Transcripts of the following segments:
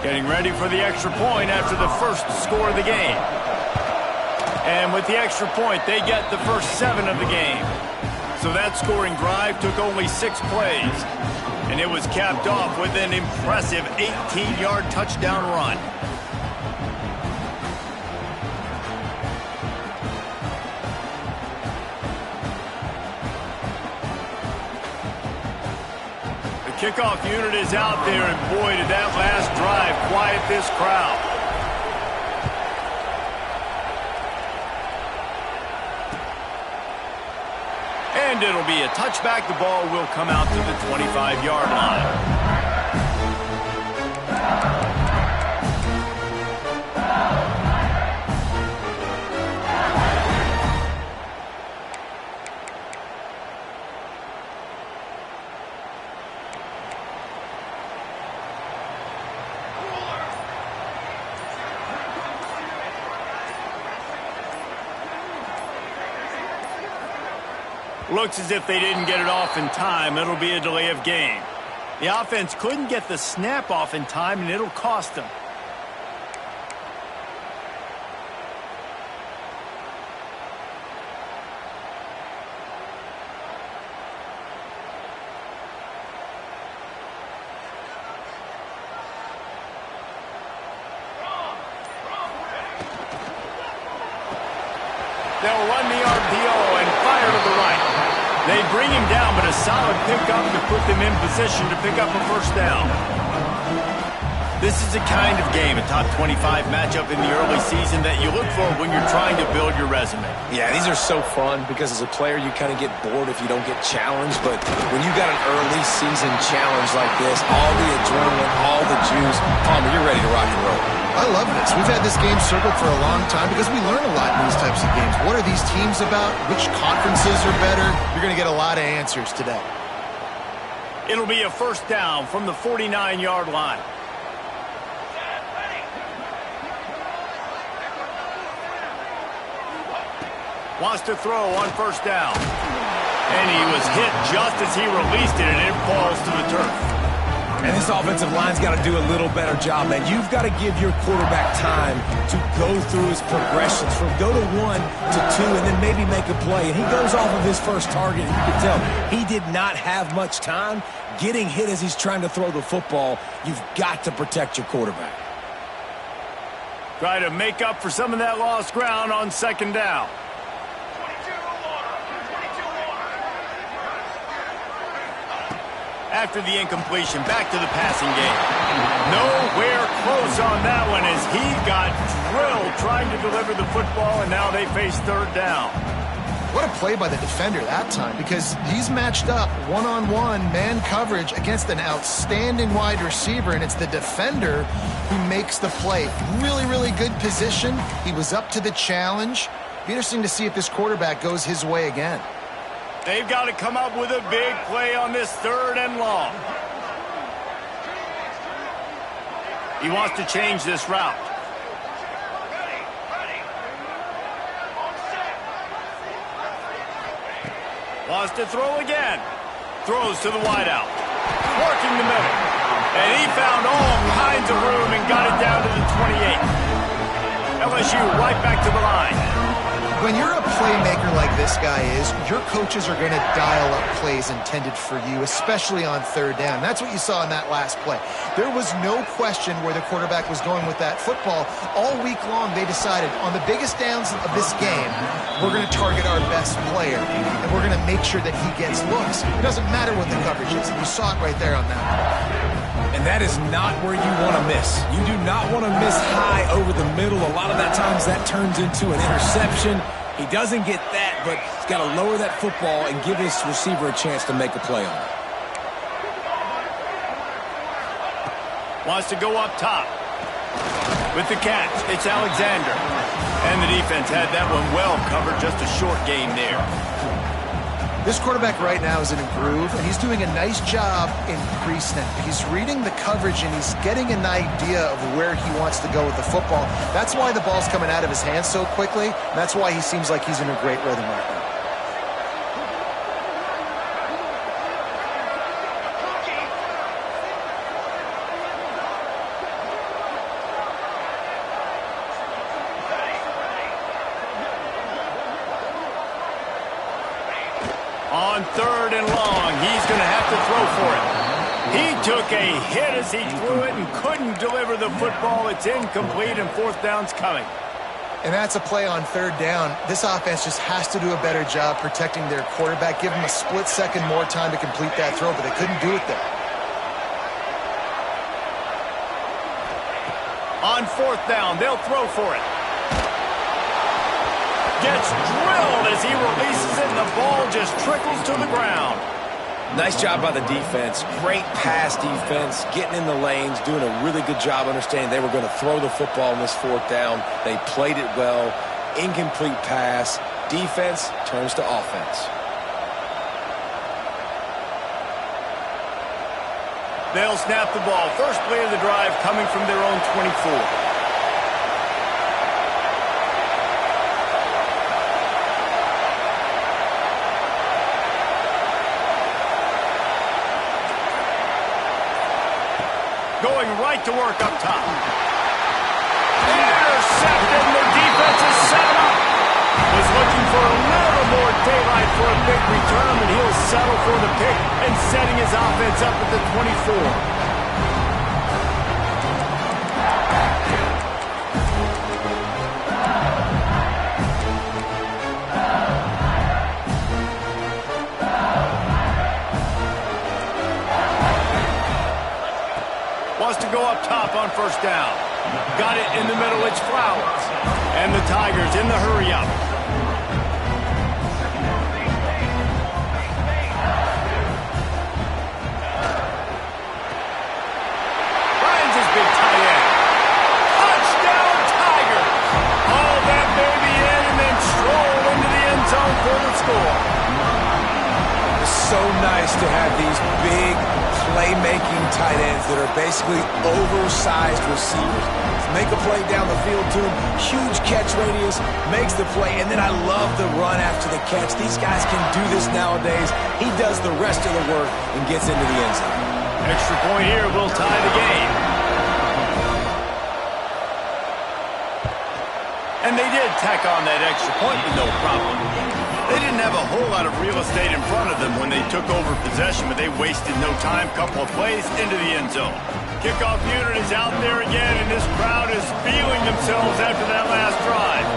Getting ready for the extra point after the first score of the game. And with the extra point, they get the first 7 of the game. So that scoring drive took only 6 plays. And it was capped off with an impressive 18-yard touchdown run. The kickoff unit is out there, and boy, did that last drive quiet this crowd. And it'll be a touchback. The ball will come out to the 25-yard line. Looks as if they didn't get it off in time. It'll be a delay of game. The offense couldn't get the snap off in time, and it'll cost them. They'll run the RPO and fire to the right. They bring him down, but a solid pickup to put them in position to pick up a first down. This is the kind of game, a top 25 matchup in the early season, that you look for when you're trying to build your resume. Yeah, these are so fun because as a player, you kind of get bored if you don't get challenged. But when you got an early season challenge like this, all the adrenaline, all the juice, Palmer, you're ready to rock and roll. I love this. We've had this game circled for a long time because we learn a lot in these types of games. What are these teams about? Which conferences are better? You're going to get a lot of answers today. It'll be a first down from the 49-yard line. Wants to throw on first down. And he was hit just as he released it, and it falls to the turf. And this offensive line's got to do a little better job, man. You've got to give your quarterback time to go through his progressions from go to 1 to 2 and then maybe make a play. And he goes off of his first target. You can tell he did not have much time getting hit as he's trying to throw the football. You've got to protect your quarterback. Try to make up for some of that lost ground on second down. After the incompletion, back to the passing game. Nowhere close on that one as he got drilled trying to deliver the football, and now they face third down. What a play by the defender that time, because he's matched up one-on-one man coverage against an outstanding wide receiver, and it's the defender who makes the play. Really, really good position. He was up to the challenge. Be interesting to see if this quarterback goes his way again. They've got to come up with a big play on this third and long. He wants to change this route. Wants to throw again. Throws to the wideout. Working the middle. And he found all kinds of room and got it down to the 28. LSU right back to the line. When you're a playmaker like this guy is, your coaches are going to dial up plays intended for you, especially on third down. That's what you saw in that last play. There was no question where the quarterback was going with that football. All week long, they decided on the biggest downs of this game, we're going to target our best player, and we're going to make sure that he gets looks. It doesn't matter what the coverage is. You saw it right there on that play. And that is not where you want to miss. You do not want to miss high over the middle. A lot of that times that turns into an interception. He doesn't get that, but he's got to lower that football and give his receiver a chance to make a play on it. Wants to go up top. With the catch, it's Alexander. And the defense had that one well covered, just a short game there. This quarterback right now is in a groove, and he's doing a nice job in pre-snap. He's reading the coverage, and he's getting an idea of where he wants to go with the football. That's why the ball's coming out of his hands so quickly. That's why he seems like he's in a great rhythm right now. for it. He took a hit as he threw it and couldn't deliver the football. It's incomplete, and fourth down's coming. And that's a play on third down. This offense just has to do a better job protecting their quarterback. Give him a split second more time to complete that throw, but they couldn't do it there. On fourth down, they'll throw for it. Gets drilled as he releases it, and the ball just trickles to the ground. Nice job by the defense. Great pass defense, getting in the lanes, doing a really good job understanding they were going to throw the football in this fourth down. They played it well. Incomplete pass. Defense turns to offense. They'll snap the ball. First play of the drive coming from their own 24. Going right to work up top. Intercepted, and the defense is set him up. Was looking for a little more daylight for a big return, and he'll settle for the pick and setting his offense up at the 24. Wants to go up top on first down. Got it in the middle, it's Flowers. And the Tigers in the hurry-up. Finds his big tight end. Touchdown, Tigers! Haul that baby in and then stroll into the end zone for the score. So nice to have these big playmaking tight ends that are basically oversized receivers. Make a play down the field to him, huge catch radius, makes the play, and then I love the run after the catch. These guys can do this nowadays. He does the rest of the work and gets into the end zone. Extra point here will tie the game. And they did tack on that extra point with no problem. They didn't have a whole lot of real estate in front of them when they took over possession, but they wasted no time. Couple of plays into the end zone. Kickoff unit is out there again, and this crowd is feeling themselves after that last drive.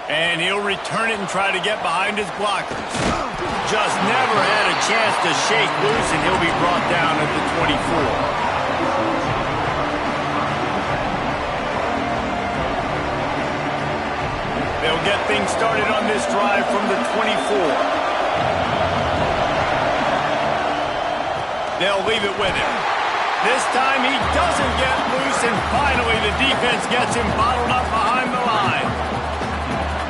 And he'll return it and try to get behind his blockers. Just never had a chance to shake loose, and he'll be brought down at the 24. They'll get things started on this drive from the 24. They'll leave it with him. This time he doesn't get loose, and finally the defense gets him bottled up behind the line.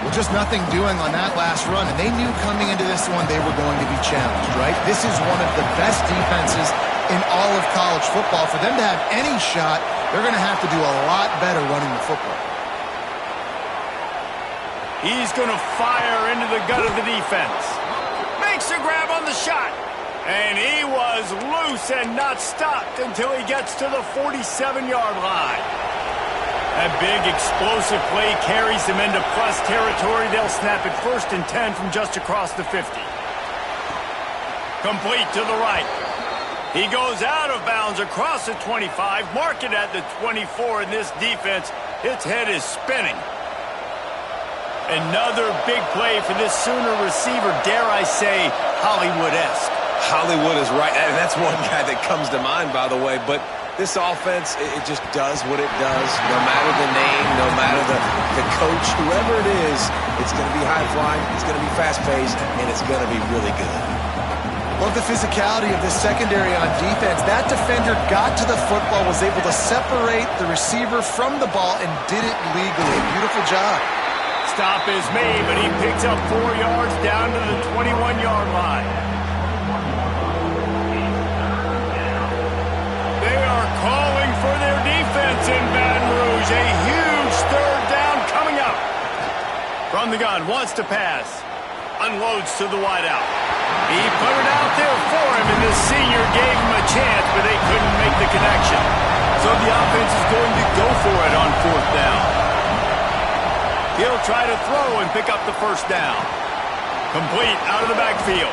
Well, just nothing doing on that last run, and they knew coming into this one they were going to be challenged, right? This is one of the best defenses in all of college football. For them to have any shot, they're going to have to do a lot better running the football. He's going to fire into the gut of the defense. Makes a grab on the shot. And he was loose and not stopped until he gets to the 47-yard line. That big explosive play carries them into plus territory. They'll snap it 1st and 10 from just across the 50. Complete to the right. He goes out of bounds across the 25. Mark it at the 24, and this defense, its head is spinning. Another big play for this Sooner receiver, dare I say, Hollywood-esque. Hollywood is right, and that's one guy that comes to mind, by the way. But this offense, it just does what it does. No matter the name, no matter the coach, whoever it is, it's going to be high-flying, it's going to be fast-paced, and it's going to be really good. Love the physicality of this secondary on defense. That defender got to the football, was able to separate the receiver from the ball, and did it legally. Beautiful job. Stop is made, but he picks up 4 yards down to the 21-yard line. They are calling for their defense in Baton Rouge. A huge third down coming up. From the gun, wants to pass. Unloads to the wideout. He put it out there for him, and the senior gave him a chance, but they couldn't make the connection. So the offense is going to go for it on 4th down. He'll try to throw and pick up the first down. Complete out of the backfield.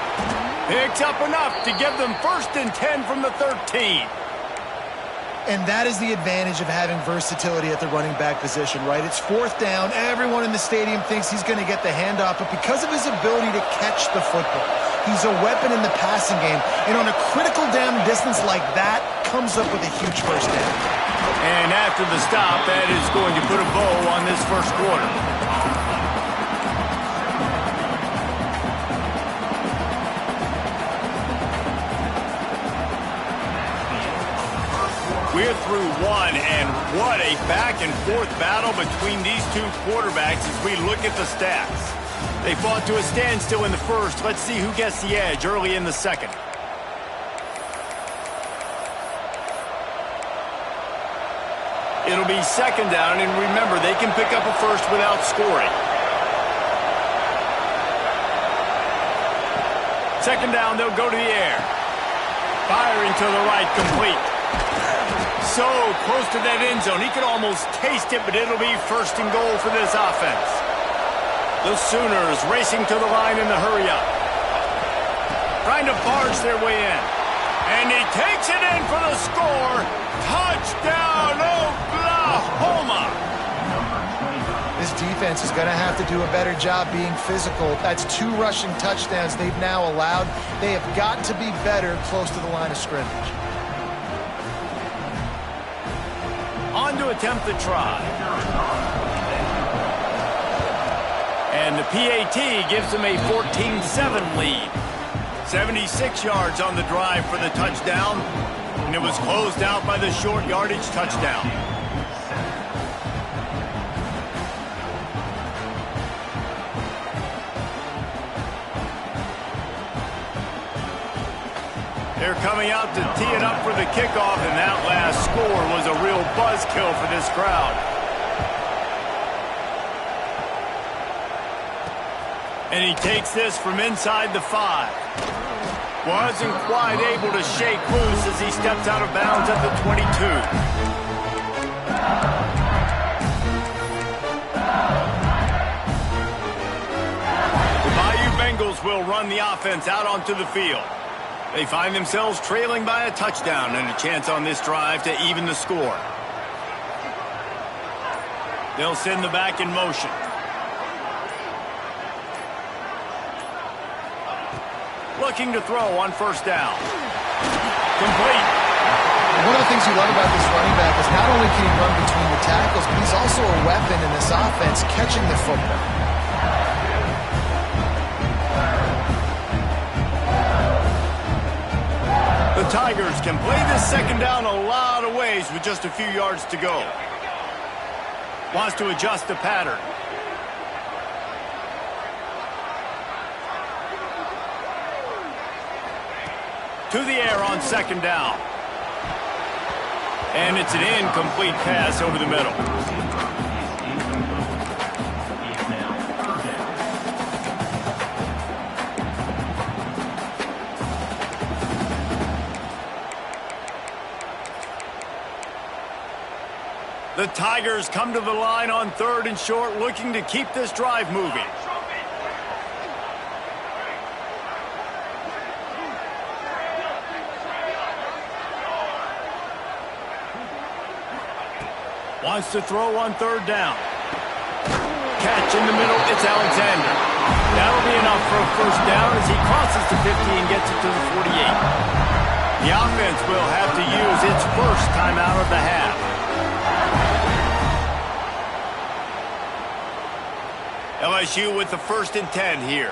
Picks up enough to give them 1st and 10 from the 13. And that is the advantage of having versatility at the running back position, right? It's 4th down. Everyone in the stadium thinks he's going to get the handoff, but because of his ability to catch the football, he's a weapon in the passing game. And on a critical down distance like that, comes up with a huge first down. And after the stop, that is going to put a bow on this first quarter. We're through one, and what a back-and-forth battle between these two quarterbacks as we look at the stats. They fought to a standstill in the first. Let's see who gets the edge early in the second. It'll be 2nd down, and remember, they can pick up a first without scoring. 2nd down, they'll go to the air. Firing to the right, complete. So close to that end zone. He could almost taste it, but it'll be 1st and goal for this offense. The Sooners racing to the line in the hurry-up. Trying to barge their way in. And he takes it in for the score. Touchdown, Oklahoma! This defense is going to have to do a better job being physical. That's 2 rushing touchdowns they've now allowed. They have got to be better close to the line of scrimmage. On to attempt the try. And the PAT gives them a 14-7 lead. 76 yards on the drive for the touchdown, and it was closed out by the short yardage touchdown. They're coming out to tee it up for the kickoff, and that last score was a real buzzkill for this crowd. And he takes this from inside the 5. Wasn't quite able to shake loose as he steps out of bounds at the 22. The Bayou Bengals will run the offense out onto the field. They find themselves trailing by a touchdown and a chance on this drive to even the score. They'll send the back in motion. Looking to throw on 1st down. Complete. One of the things you love about this running back is not only can he run between the tackles, but he's also a weapon in this offense catching the football. The Tigers can play this 2nd down a lot of ways with just a few yards to go. Wants to adjust the pattern. To the air on 2nd down. And it's an incomplete pass over the middle. The Tigers come to the line on 3rd and short, looking to keep this drive moving. Wants to throw on 3rd down. Catch in the middle, it's Alexander. That'll be enough for a 1st down as he crosses the 50 and gets it to the 48. The offense will have to use its 1st timeout of the half. LSU with the 1st and 10 here.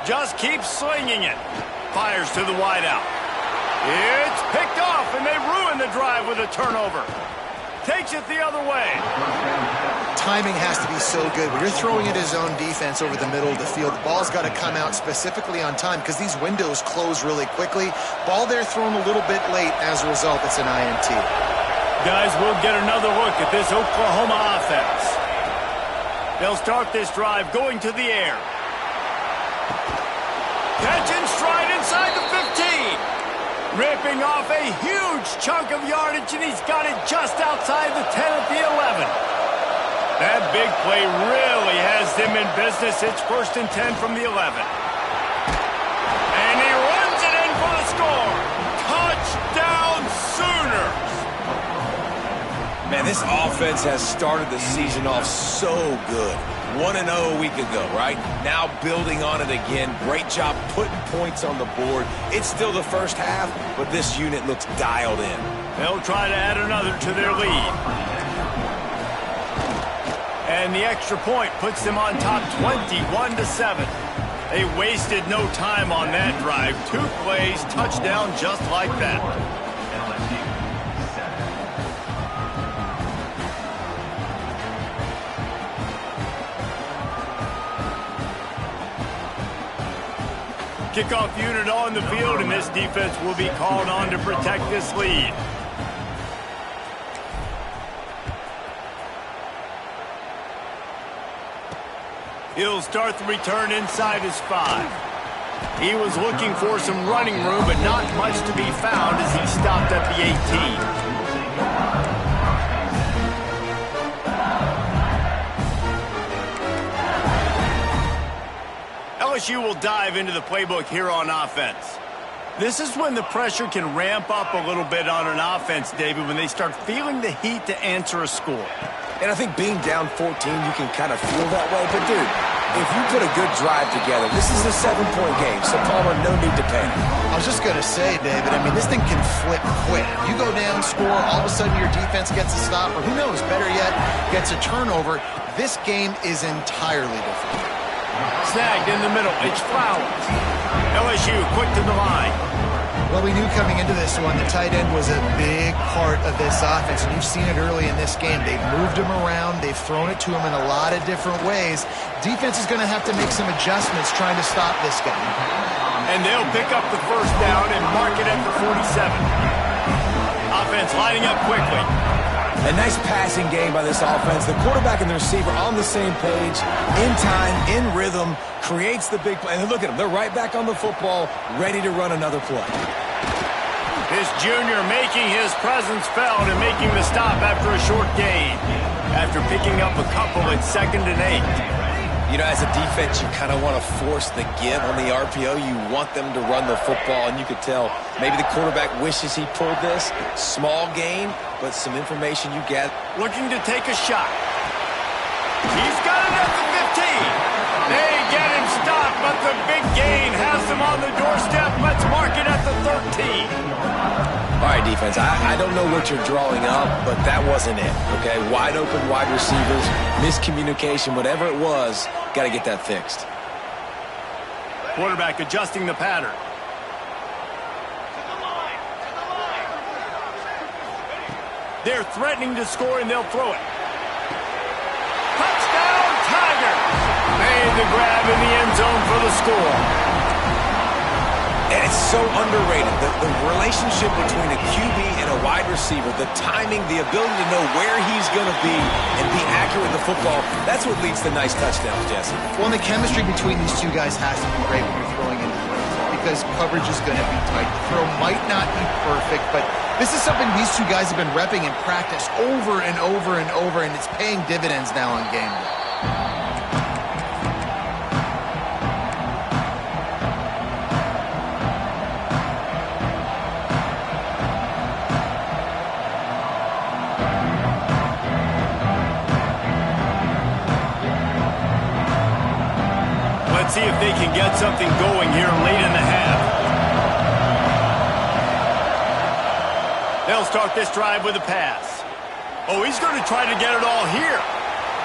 Just keeps slinging it. Fires to the wideout. It's picked off, and they ruin the drive with a turnover. Takes it the other way. Timing has to be so good. When you're throwing at his own defense over the middle of the field, the ball's got to come out specifically on time because these windows close really quickly. Ball there thrown a little bit late. As a result, it's an INT. Guys, we'll get another look at this Oklahoma offense. They'll start this drive going to the air. Catch and stride inside the 15. Ripping off a huge chunk of yardage, and he's got it just outside the 10 at the 11. That big play really has them in business. It's 1st and 10 from the 11. And he runs it in for the score. Touchdown Sooners! Man, this offense has started the season off so good. 1-0 a week ago, right? Now building on it again. Great job putting points on the board. It's still the first half, but this unit looks dialed in. They'll try to add another to their lead. And the extra point puts them on top 21-7. They wasted no time on that drive. 2 plays, touchdown just like that. Kickoff unit on the field, and this defense will be called on to protect this lead. He'll start the return inside his 5. He was looking for some running room, but not much to be found as he stopped at the 18. LSU will dive into the playbook here on offense. This is when the pressure can ramp up a little bit on an offense, David, when they start feeling the heat to answer a score. And I think being down 14, you can kind of feel that way. But, dude, if you put a good drive together, this is a 7-point game, so Palmer, no need to panic. I was just going to say, David, I mean, this thing can flip quick. You go down, score, all of a sudden your defense gets a stop, or who knows, better yet, gets a turnover. This game is entirely different. Snagged in the middle. It's Flowers. LSU quick to the line. Well, we knew coming into this one, the tight end was a big part of this offense, and you've seen it early in this game. They've moved him around. They've thrown it to him in a lot of different ways. Defense is going to have to make some adjustments trying to stop this guy. And they'll pick up the first down and mark it at the 47. Offense lining up quickly. A nice passing game by this offense. The quarterback and the receiver on the same page, in time, in rhythm, creates the big play. And look at them. They're right back on the football, ready to run another play. This junior making his presence felt and making the stop after a short gain. After picking up a couple at 2nd and 8. You know, as a defense, you kind of want to force the give on the RPO. You want them to run the football, and you could tell maybe the quarterback wishes he pulled this. Small gain, but some information you get. Looking to take a shot. He's got it at the 15. They get him stopped, but the big gain has them on the doorstep. Let's mark it at the 13. All right, defense, I don't know what you're drawing up, but that wasn't it, okay? Wide open wide receivers, miscommunication, whatever it was, got to get that fixed. Quarterback adjusting the pattern. They're threatening to score, and they'll throw it. Touchdown, Tigers! Made the grab in the end zone for the score. And it's so underrated, the relationship between a QB and a wide receiver, the timing, the ability to know where he's going to be and be accurate with the football, that's what leads to nice touchdowns, Jesse. Well, and the chemistry between these two guys has to be great when you're throwing into the red zone because coverage is going to be tight. The throw might not be perfect, but this is something these two guys have been repping in practice over and over and over, and it's paying dividends now on game day. Let's see if they can get something going here late in the half. They'll start this drive with a pass. Oh, he's going to try to get it all here.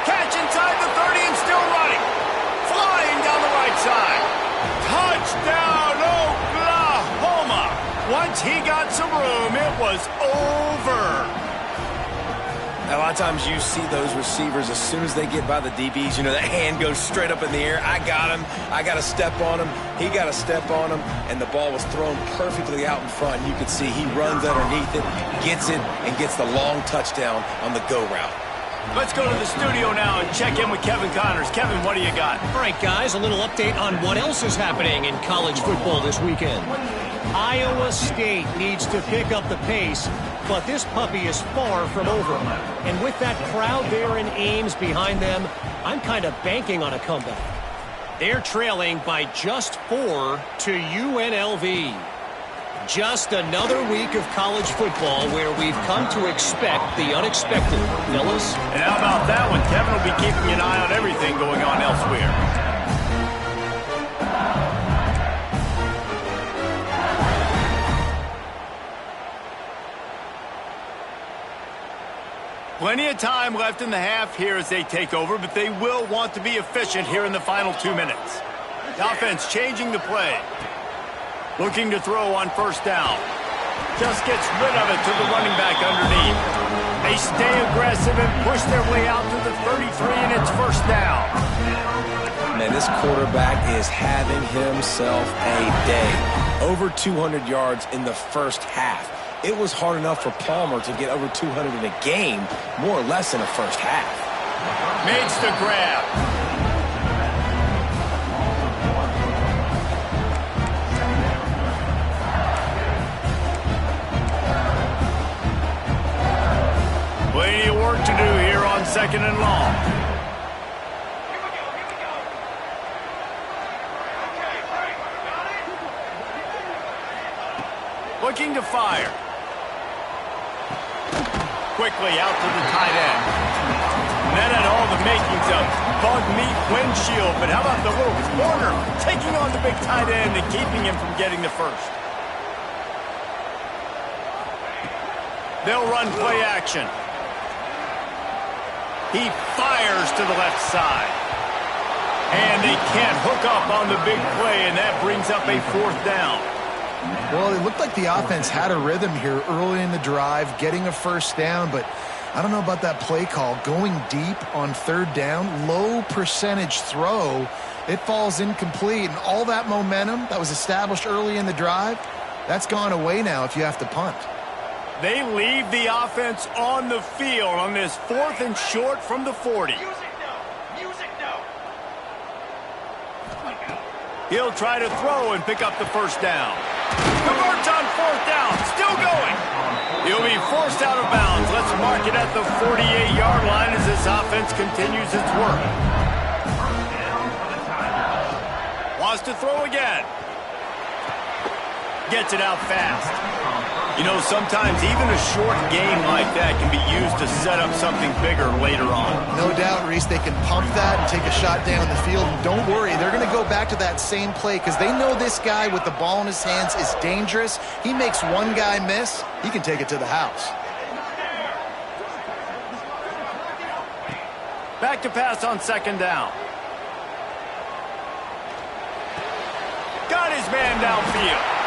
Catch inside the 30 and still running. Flying down the right side. Touchdown, Oklahoma. Once he got some room, it was over. A lot of times you see those receivers, as soon as they get by the DBs, you know, that hand goes straight up in the air. I got him. I got to step on him. He got to step on him. And the ball was thrown perfectly out in front. You can see he runs underneath it, gets it, and gets the long touchdown on the go route. Let's go to the studio now and check in with Kevin Connors. Kevin, what do you got? All right, guys, a little update on what else is happening in college football this weekend. Iowa State needs to pick up the pace, but this puppy is far from over. And with that crowd there in Ames behind them, I'm kind of banking on a comeback. They're trailing by just 4 to UNLV. Just another week of college football where we've come to expect the unexpected, fellas. And how about that one? Kevin will be keeping an eye on everything going on elsewhere. Plenty of time left in the half here as they take over, but they will want to be efficient here in the final 2 minutes. The offense changing the play. Looking to throw on first down. Just gets rid of it to the running back underneath. They stay aggressive and push their way out to the 33, and it's first down. Man, this quarterback is having himself a day. Over 200 yards in the first half. It was hard enough for Palmer to get over 200 in a game, more or less in the first half. Makes the grab. Plenty of work to do here on second and long. Looking to fire. Quickly out to the tight end. And that had all the makings of bug meat windshield. But how about the little corner taking on the big tight end and keeping him from getting the first? They'll run play action. He fires to the left side. And they can't hook up on the big play, and that brings up a fourth down. Well, it looked like the offense had a rhythm here early in the drive, getting a first down, but I don't know about that play call. Going deep on third down, low percentage throw, it falls incomplete, and all that momentum that was established early in the drive, that's gone away now if you have to punt. They leave the offense on the field on this 4th and short from the 40. He'll try to throw and pick up the first down. Converts on 4th down, still going. He'll be forced out of bounds. Let's mark it at the 48-yard line as this offense continues its work. Wants to throw again. Gets it out fast. You know, sometimes even a short game like that can be used to set up something bigger later on. No doubt, Reese, they can pump that and take a shot down the field. And don't worry, they're going to go back to that same play because they know this guy with the ball in his hands is dangerous. He makes one guy miss, he can take it to the house. Back to pass on second down. Got his man downfield.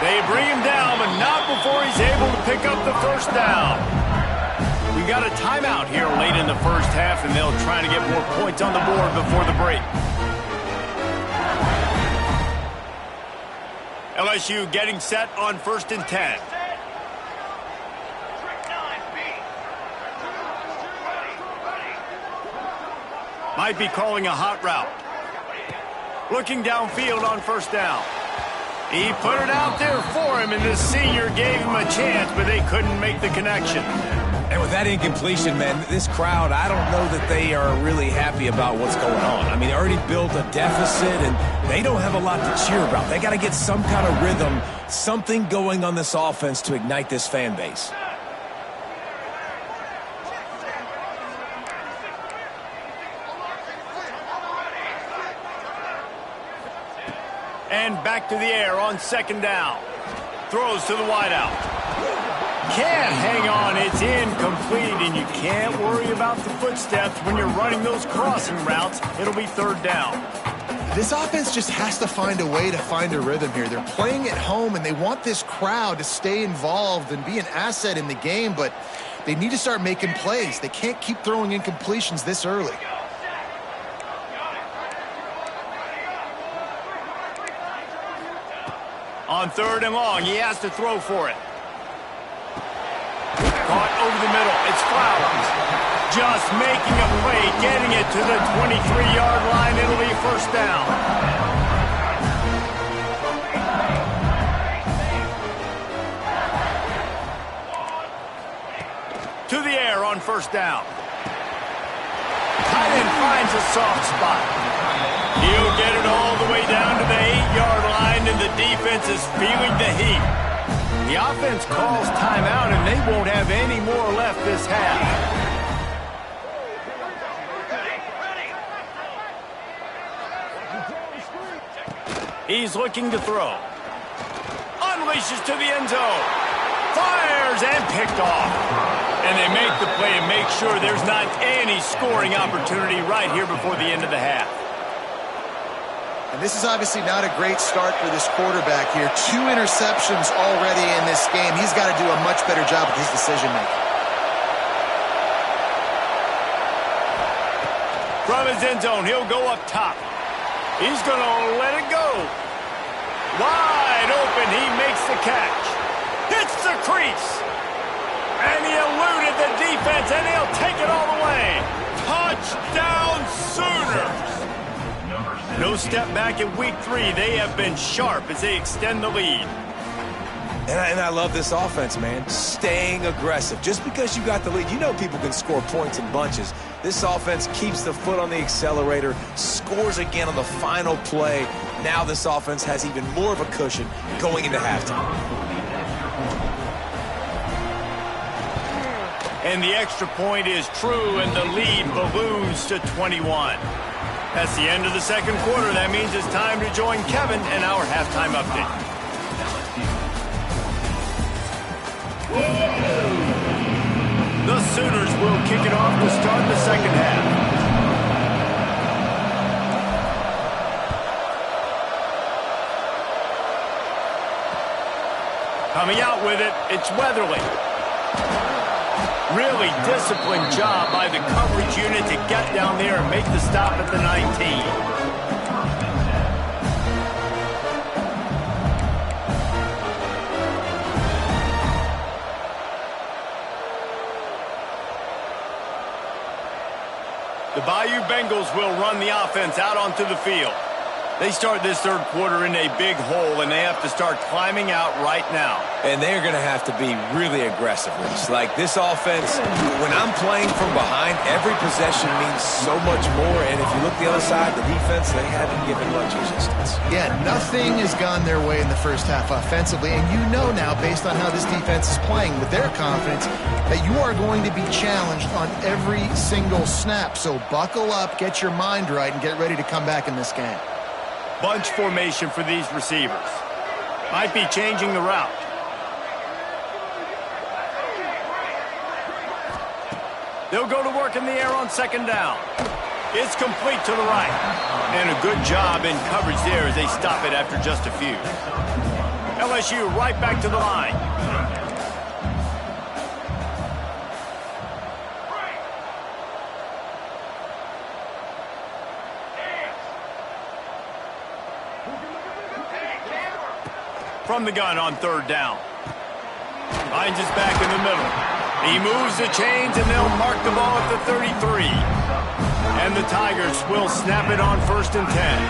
They bring him down, but not before he's able to pick up the first down. We got a timeout here late in the first half, and they'll try to get more points on the board before the break. LSU getting set on 1st and 10. Might be calling a hot route. Looking downfield on first down. He put it out there for him, and the senior gave him a chance, but they couldn't make the connection. And with that incompletion, man, this crowd, I don't know that they are really happy about what's going on. I mean, they already built a deficit, and they don't have a lot to cheer about. They got to get some kind of rhythm, something going on this offense to ignite this fan base. And back to the air on second down. Throws to the wideout. Can't hang on. It's incomplete, and you can't worry about the footsteps when you're running those crossing routes. It'll be third down. This offense just has to find a way to find a rhythm here. They're playing at home, and they want this crowd to stay involved and be an asset in the game, but They need to start making plays. They can't keep throwing incompletions this early. On 3rd and long, he has to throw for it. Caught over the middle. It's Flowers. Just making a play, getting it to the 23-yard line. It'll be 1st down. To the air on 1st down. Tight end finds a soft spot. He'll get it all the way down to the 8-yard line, and the defense is feeling the heat. The offense calls timeout, and they won't have any more left this half. He's looking to throw. Unleashes to the end zone. Fires and picked off. And they make the play and make sure there's not any scoring opportunity right here before the end of the half. And this is obviously not a great start for this quarterback here. 2 interceptions already in this game. He's got to do a much better job with his decision-making. From his end zone, he'll go up top. He's going to let it go. Wide open, he makes the catch. Hits the crease. And he eluded the defense, and he'll take it all the way. Touchdown Sooners! No step back in week 3. They have been sharp as they extend the lead. And I love this offense, man. Staying aggressive. Just because you got the lead, you know people can score points in bunches. This offense keeps the foot on the accelerator, scores again on the final play. Now this offense has even more of a cushion going into halftime. And the extra point is true, and the lead balloons to 21. That's the end of the 2nd quarter. That means it's time to join Kevin in our halftime update. The Sooners will kick it off to start the 2nd half. Coming out with it, it's Weatherly. Really disciplined job by the coverage unit to get down there and make the stop at the 19. The Bayou Bengals will run the offense out onto the field. They start this 3rd quarter in a big hole, and they have to start climbing out right now. And they're going to have to be really aggressive. It's like this offense, when I'm playing from behind, every possession means so much more. And if you look the other side, the defense, they haven't given much resistance. Yeah, nothing has gone their way in the 1st half offensively. And you know now, based on how this defense is playing with their confidence, that you are going to be challenged on every single snap. So buckle up, get your mind right, and get ready to come back in this game. Bunch formation for these receivers. Might be changing the route. They'll go to work in the air on 2nd down. It's complete to the right. And a good job in coverage there as they stop it after just a few. LSU right back to the line. From the gun on 3rd down. Finds his back in the middle. He moves the chains, and they'll mark the ball at the 33. And the Tigers will snap it on 1st and 10.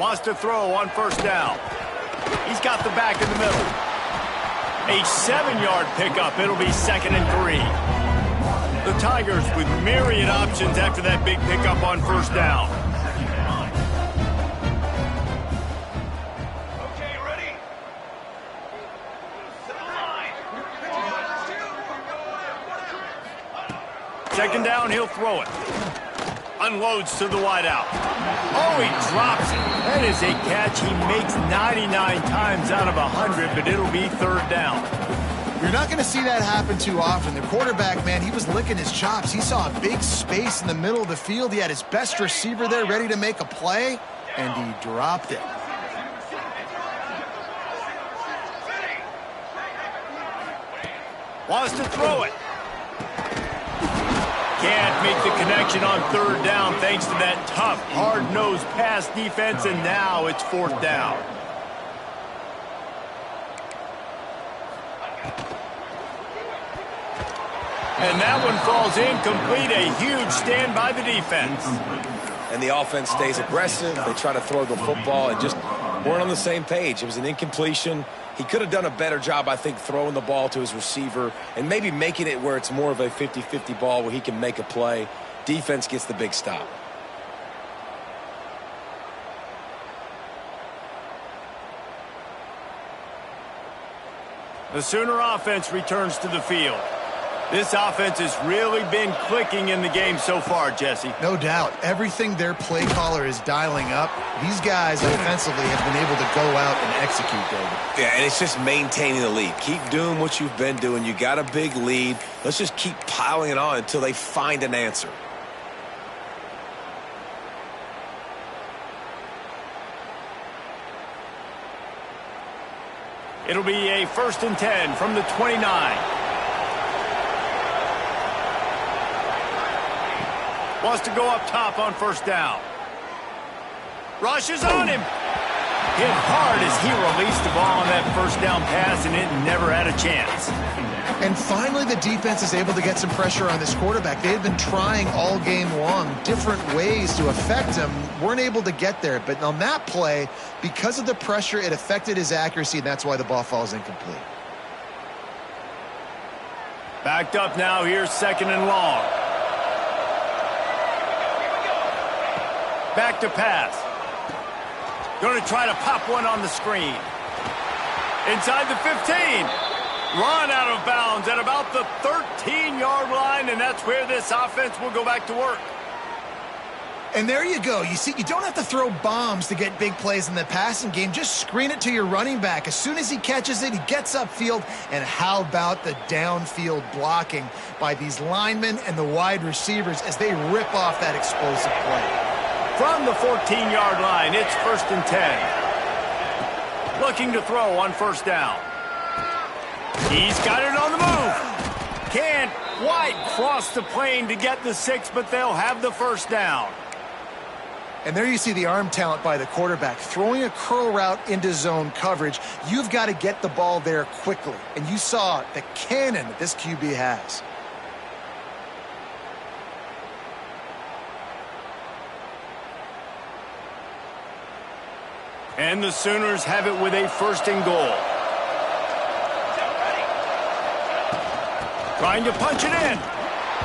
Wants to throw on 1st down. He's got the back in the middle. A 7-yard pickup. It'll be 2nd and 3. The Tigers with myriad options after that big pickup on 1st down. Okay, ready? 2nd down, he'll throw it. Unloads to the wideout. Oh, he drops it. That is a catch he makes 99 times out of 100, but it'll be 3rd down. You're not going to see that happen too often. The quarterback, man, he was licking his chops. He saw a big space in the middle of the field. He had his best receiver there ready to make a play, and he dropped it. Wants to throw it. Can't make the connection on third down thanks to that tough, hard-nosed pass defense, and now it's fourth down. And that one falls incomplete. A huge stand by the defense. And the offense stays aggressive. They try to throw the football and just weren't on the same page. It was an incompletion. He could have done a better job, I think, throwing the ball to his receiver and maybe making it where it's more of a 50-50 ball where he can make a play. Defense gets the big stop. The Sooner offense returns to the field. This offense has really been clicking in the game so far, Jesse. No doubt. Everything their play caller is dialing up, these guys offensively have been able to go out and execute, David. Yeah, and it's just maintaining the lead. Keep doing what you've been doing. You got a big lead. Let's just keep piling it on until they find an answer. It'll be a 1st and 10 from the 29. Wants to go up top on first down. Rushes on him. Hit hard as he released the ball on that first down pass, and it never had a chance. And finally, the defense is able to get some pressure on this quarterback. They had been trying all game long different ways to affect him. Weren't able to get there. But on that play, because of the pressure, it affected his accuracy, and that's why the ball falls incomplete. Backed up now. Here's 2nd and long. Back to pass. Going to try to pop one on the screen. Inside the 15. Run out of bounds at about the 13-yard line, and that's where this offense will go back to work. And there you go. You see, you don't have to throw bombs to get big plays in the passing game. Just screen it to your running back. As soon as he catches it, he gets upfield. And how about the downfield blocking by these linemen and the wide receivers as they rip off that explosive play? From the 14-yard line, it's 1st and 10. Looking to throw on first down. He's got it on the move. Can't quite cross the plane to get the 6, but they'll have the first down. And there you see the arm talent by the quarterback. Throwing a curl route into zone coverage, you've got to get the ball there quickly. And you saw the cannon that this QB has. And the Sooners have it with a 1st and goal. Trying to punch it in.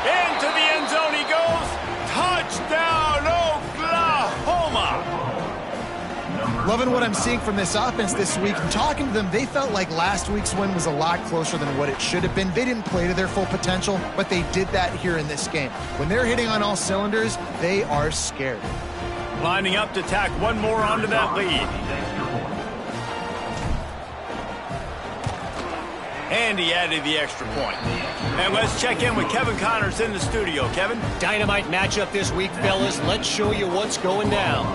Into the end zone he goes. Touchdown, Oklahoma. Loving what I'm seeing from this offense this week. And talking to them, they felt like last week's win was a lot closer than what it should have been. They didn't play to their full potential, but they did that here in this game. When they're hitting on all cylinders, they are scared. Lining up to tack one more onto that lead. And he added the extra point. And let's check in with Kevin Connors in the studio. Kevin? Dynamite matchup this week, fellas. Let's show you what's going down.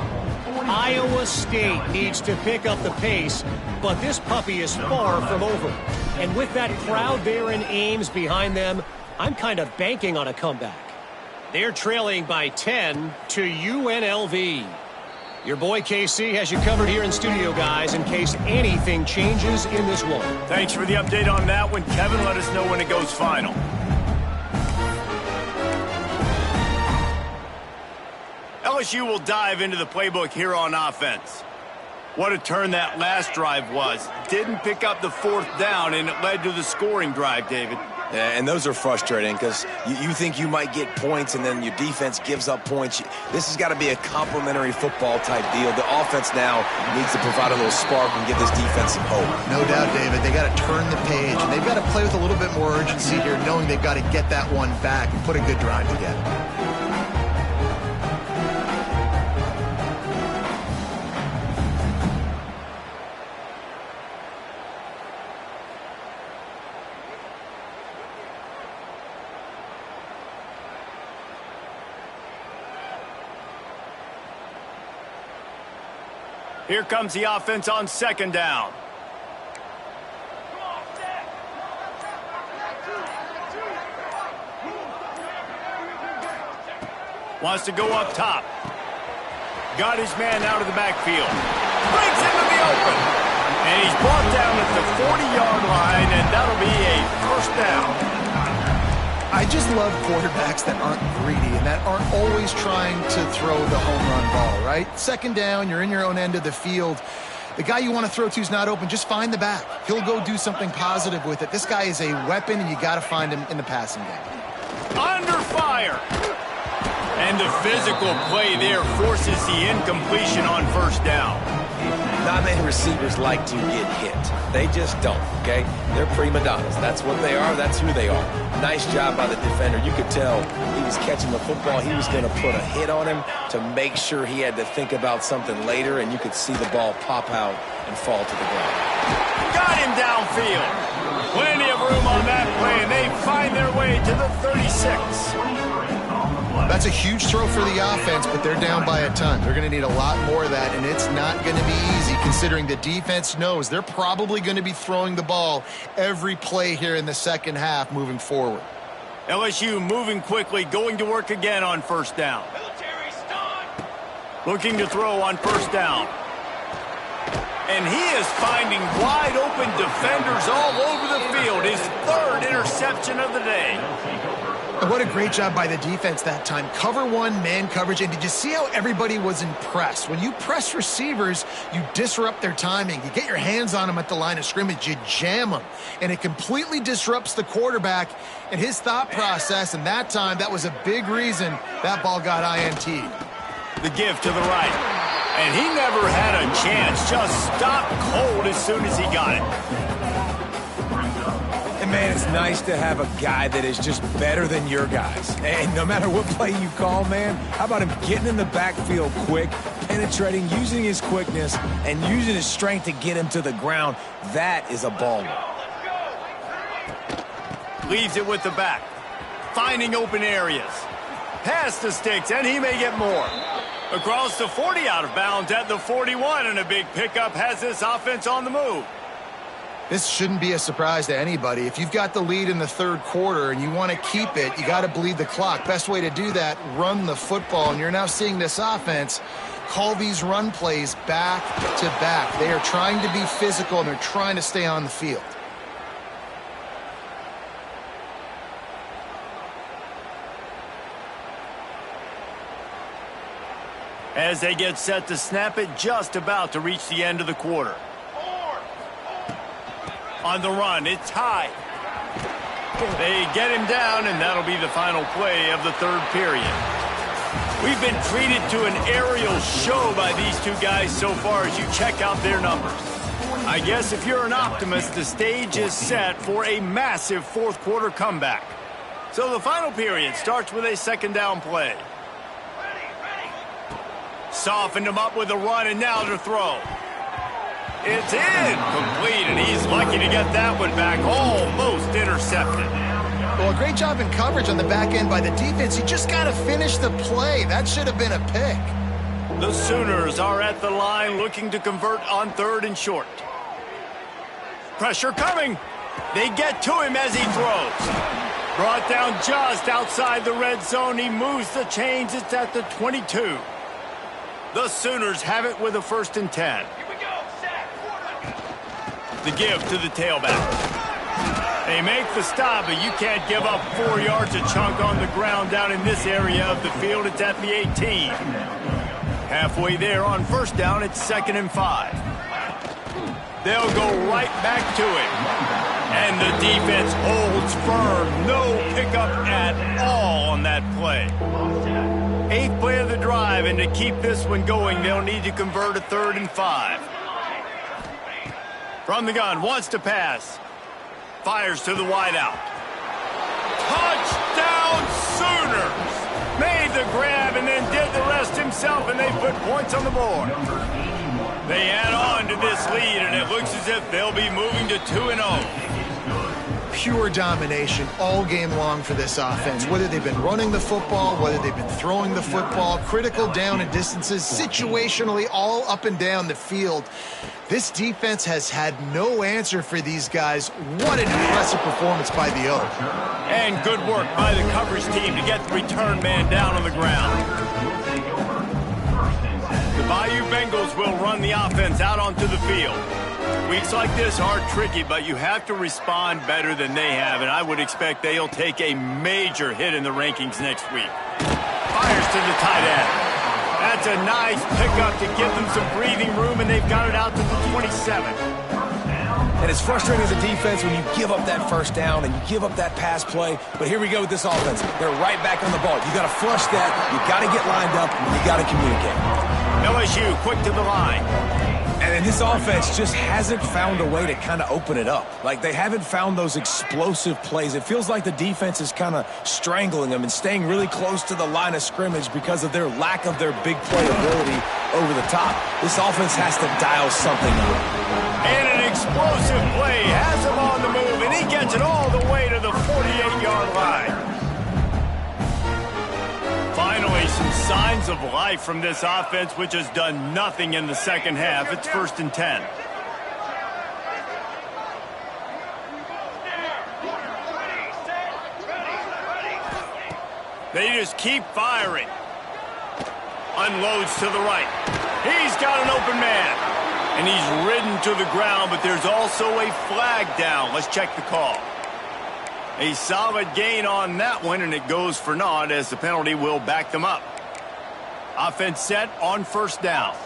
Iowa State needs to pick up the pace, but this puppy is far from over. And with that crowd there in Ames behind them, I'm kind of banking on a comeback. They're trailing by 10 to UNLV. Your boy KC has you covered here in studio, guys, in case anything changes in this one. Thanks for the update on that one, Kevin. Let us know when it goes final. LSU will dive into the playbook here on offense. What a turn that last drive was. Didn't pick up the 4th down, and it led to the scoring drive, David. Yeah, and those are frustrating because you think you might get points and then your defense gives up points. This has got to be a complementary football type deal. The offense now needs to provide a little spark and give this defense some hope. No doubt, David. They got to turn the page, and they've got to play with a little bit more urgency here, knowing they've got to get that one back and put a good drive together. Here comes the offense on second down. Wants to go up top. Got his man out of the backfield. Breaks into the open. And he's brought down at the 40-yard line, and that'll be a first down. I just love quarterbacks that aren't greedy and that aren't always trying to throw the home run ball, right? Second down, you're in your own end of the field. The guy you want to throw to is not open. Just find the back. He'll go do something positive with it. This guy is a weapon, and you got to find him in the passing game. Under fire. And the physical play there forces the incompletion on first down. Not many receivers like to get hit. They just don't, okay? They're prima donnas. That's what they are. That's who they are. Nice job by the defender. You could tell he was catching the football. He was going to put a hit on him to make sure he had to think about something later, and you could see the ball pop out and fall to the ground. Got him downfield. Plenty of room on that play, and they find their way to the 36. That's a huge throw for the offense, but they're down by a ton. They're going to need a lot more of that, and it's not going to be easy considering the defense knows they're probably going to be throwing the ball every play here in the second half moving forward. LSU moving quickly, going to work again on first down. Looking to throw on first down. And he is finding wide open defenders all over the field. His third interception of the day. And what a great job by the defense that time. Cover one, man coverage. And did you see how everybody was impressed? When you press receivers, you disrupt their timing. You get your hands on them at the line of scrimmage. You jam them. And it completely disrupts the quarterback and his thought process. And that time, that was a big reason that ball got INT'd. The give to the right. And he never had a chance. Just stopped cold as soon as he got it. And, man, it's nice to have a guy that is just better than your guys. And no matter what play you call, man, how about him getting in the backfield quick, penetrating, using his quickness, and using his strength to get him to the ground? That is a baller. Leaves it with the back. Finding open areas. Past the sticks, and he may get more. Across the 40, out of bounds at the 41, and a big pickup has this offense on the move. This shouldn't be a surprise to anybody. If you've got the lead in the third quarter and you want to keep it, you got to bleed the clock. Best way to do that, run the football. And you're now seeing this offense call these run plays back to back. They are trying to be physical, and they're trying to stay on the field. As they get set to snap it, just about to reach the end of the quarter. On the run, it's high. They get him down, and that'll be the final play of the third period. We've been treated to an aerial show by these two guys so far as you check out their numbers. I guess if you're an optimist, the stage is set for a massive fourth quarter comeback. So the final period starts with a second down play. Softened him up with a run, and now to throw. It's incomplete, and he's lucky to get that one back, almost intercepted. Well, a great job in coverage on the back end by the defense. You just got to finish the play. That should have been a pick. The Sooners are at the line looking to convert on third and short. Pressure coming. They get to him as he throws. Brought down just outside the red zone. He moves the chains. It's at the 22. The Sooners have it with a 1st and 10. The give to the tailback. They make the stop, but you can't give up 4 yards a chunk on the ground down in this area of the field. It's at the 18. Halfway there on first down, it's 2nd and 5. They'll go right back to it. And the defense holds firm. No pickup at all on that play. 8th play of the drive, and to keep this one going, they'll need to convert a 3rd and 5. From the gun, wants to pass. Fires to the wideout. Touchdown Sooners! Made the grab and then did the rest himself, and they put points on the board. They add on to this lead, and it looks as if they'll be moving to 2-0. pure domination all game long for this offense. Whether they've been running the football, whether they've been throwing the football, critical down and distances, situationally all up and down the field. This defense has had no answer for these guys. What an impressive performance by the Oak. And good work by the coverage team to get the return man down on the ground. The Bayou Bengals will run the offense out onto the field. Weeks like this are tricky, but you have to respond better than they have, and I would expect they'll take a major hit in the rankings next week. Fires to the tight end. That's a nice pickup to give them some breathing room, and they've got it out to the 27. And it's frustrating as a defense when you give up that first down and you give up that pass play. But here we go with this offense. They're right back on the ball. You got to flush that. You got to get lined up. You got to communicate. LSU quick to the line. And this offense just hasn't found a way to kind of open it up. Like, they haven't found those explosive plays. It feels like the defense is kind of strangling them and staying really close to the line of scrimmage because of their lack of their big play ability over the top. This offense has to dial something up. And an explosive play has him on the move, and he gets it all the way to the 48-yard line. Finally, some signs of life from this offense, which has done nothing in the second half. It's 1st and 10. They just keep firing. Unloads to the right. He's got an open man. And he's ridden to the ground, but there's also a flag down. Let's check the call. A solid gain on that one, and it goes for naught as the penalty will back them up. Offense set on 1st down.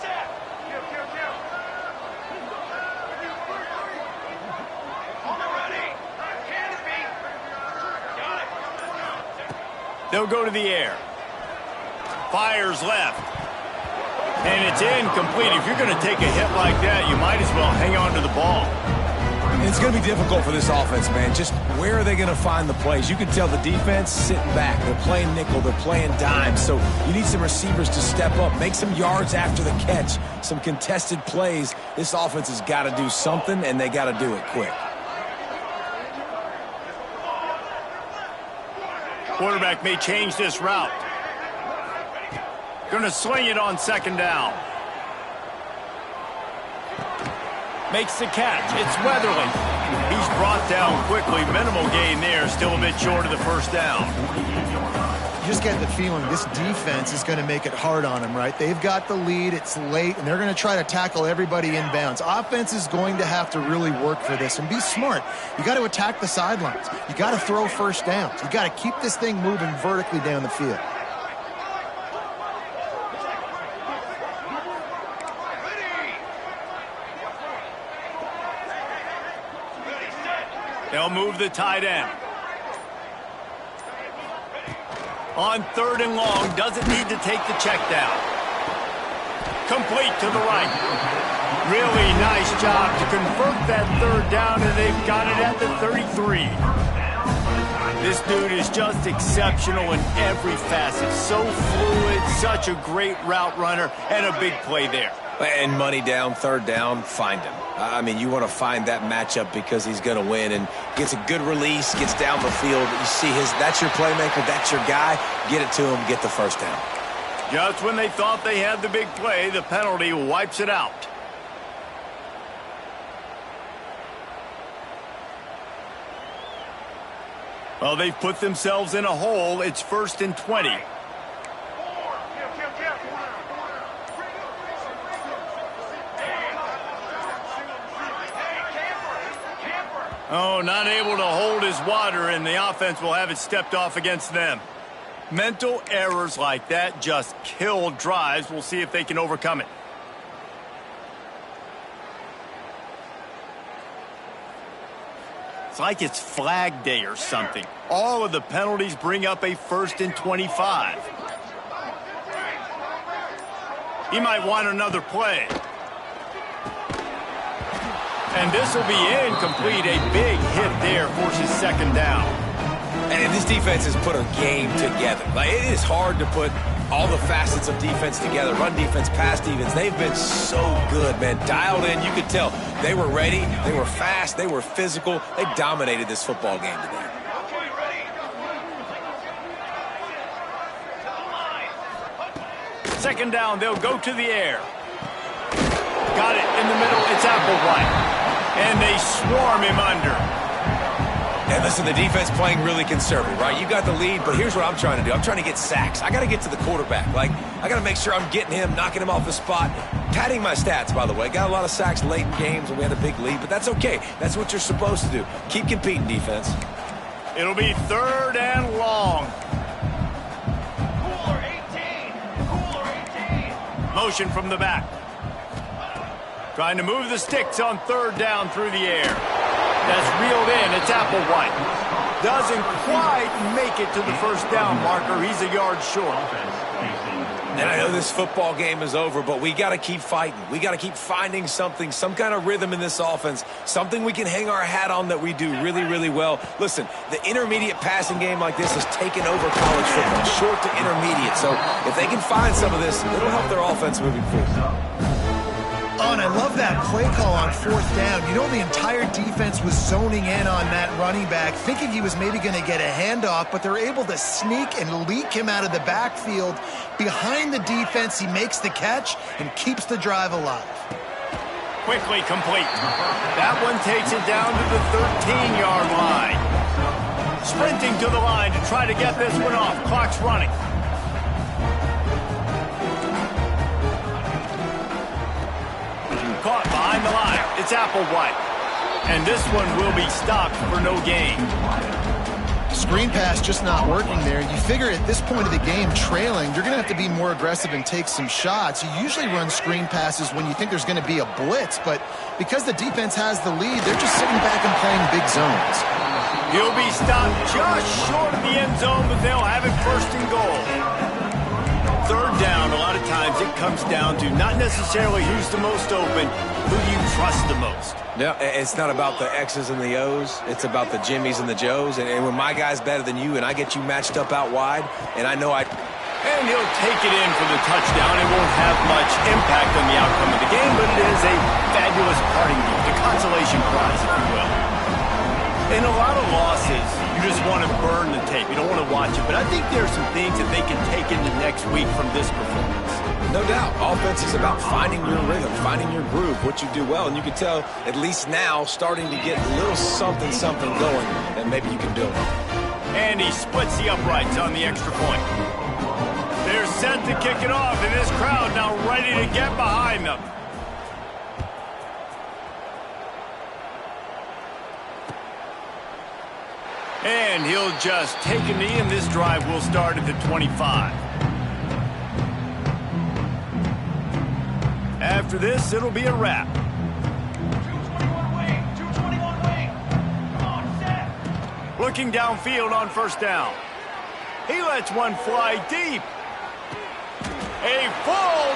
They'll go to the air. Fires left. And it's incomplete. If you're going to take a hit like that, you might as well hang on to the ball. It's going to be difficult for this offense, man. Just where are they going to find the plays? You can tell the defense sitting back. They're playing nickel. They're playing dime. So you need some receivers to step up, make some yards after the catch, some contested plays. This offense has got to do something, and they got to do it quick. Quarterback may change this route. Going to sling it on 2nd down. Makes the catch. It's Weatherly. He's brought down quickly. Minimal gain there. Still a bit short of the 1st down. You just get the feeling this defense is going to make it hard on them, right? They've got the lead. It's late, and they're going to try to tackle everybody inbounds. Offense is going to have to really work for this and be smart. You got to attack the sidelines. You got to throw 1st downs. You got to keep this thing moving vertically down the field. They'll move the tight end. On 3rd and long, doesn't need to take the check down. Complete to the right. Really nice job to convert that 3rd down, and they've got it at the 33. This dude is just exceptional in every facet. So fluid, such a great route runner, and a big play there. And money down, 3rd down, find him. I mean, you want to find that matchup because he's going to win and gets a good release, gets down the field. You see that's your playmaker, that's your guy. Get it to him, get the 1st down. Just when they thought they had the big play, the penalty wipes it out. Well, they've put themselves in a hole. It's 1st and 20. Oh, not able to hold his water, and the offense will have it stepped off against them. Mental errors like that just kill drives. We'll see if they can overcome it. It's like it's flag day or something. All of the penalties bring up a 1st and 25. He might want another play. And this will be incomplete. A big hit there forces 2nd down. And this defense has put a game together. Like, it is hard to put all the facets of defense together, run defense, pass defense. They've been so good, man. Dialed in. You could tell they were ready. They were fast. They were physical. They dominated this football game today. Second down, they'll go to the air. Got it in the middle. It's Applewhite. And they swarm him under. And listen, the defense playing really conservative, right? You got the lead, but here's what I'm trying to do. I'm trying to get sacks. I got to get to the quarterback. Like, I got to make sure I'm getting him, knocking him off the spot. Padding my stats, by the way. Got a lot of sacks late in games when we had a big lead, but that's okay. That's what you're supposed to do. Keep competing, defense. It'll be 3rd and long. Motion from the back. Trying to move the sticks on 3rd down through the air. That's reeled in. It's Applewhite. Doesn't quite make it to the 1st down marker. He's a yard short. And I know this football game is over, but we got to keep fighting. We got to keep finding something, some kind of rhythm in this offense, something we can hang our hat on that we do really, really well. Listen, the intermediate passing game like this has taken over college football, short to intermediate. So if they can find some of this, it'll help their offense moving forward. Oh, and I love that play call on 4th down. You know, the entire defense was zoning in on that running back, thinking he was maybe going to get a handoff, but they're able to sneak and leak him out of the backfield. Behind the defense, he makes the catch and keeps the drive alive. Quickly complete. That one takes it down to the 13-yard line. Sprinting to the line to try to get this one off. Clock's running. Caught behind the line. It's Applewhite. And this one will be stopped for no gain. Screen pass just not working there. You figure at this point of the game, trailing, you're going to have to be more aggressive and take some shots. You usually run screen passes when you think there's going to be a blitz, but because the defense has the lead, they're just sitting back and playing big zones. He'll be stopped just short of the end zone, but they'll have it 1st and goal. 3rd down, a lot of times it comes down to not necessarily who's the most open, who do you trust the most. No, it's not about the X's and the O's. It's about the Jimmies and the Joes. And when my guy's better than you and I get you matched up out wide, and I know And he'll take it in for the touchdown. It won't have much impact on the outcome of the game, but it is a fabulous parting gift, a consolation prize, if you will. In a lot of losses, you just want to burn the tape. You don't want to watch it. But I think there are some things that they can take into next week from this performance. No doubt. Offense is about finding your rhythm, finding your groove, what you do well. And you can tell, at least now, starting to get a little something going that maybe you can build on. And he splits the uprights on the extra point. They're set to kick it off, and this crowd now ready to get behind them. And he'll just take a knee, and this drive will start at the 25. After this, it'll be a wrap. 221 wing, 221 wing. Come on, set. Looking downfield on 1st down. He lets one fly deep. A full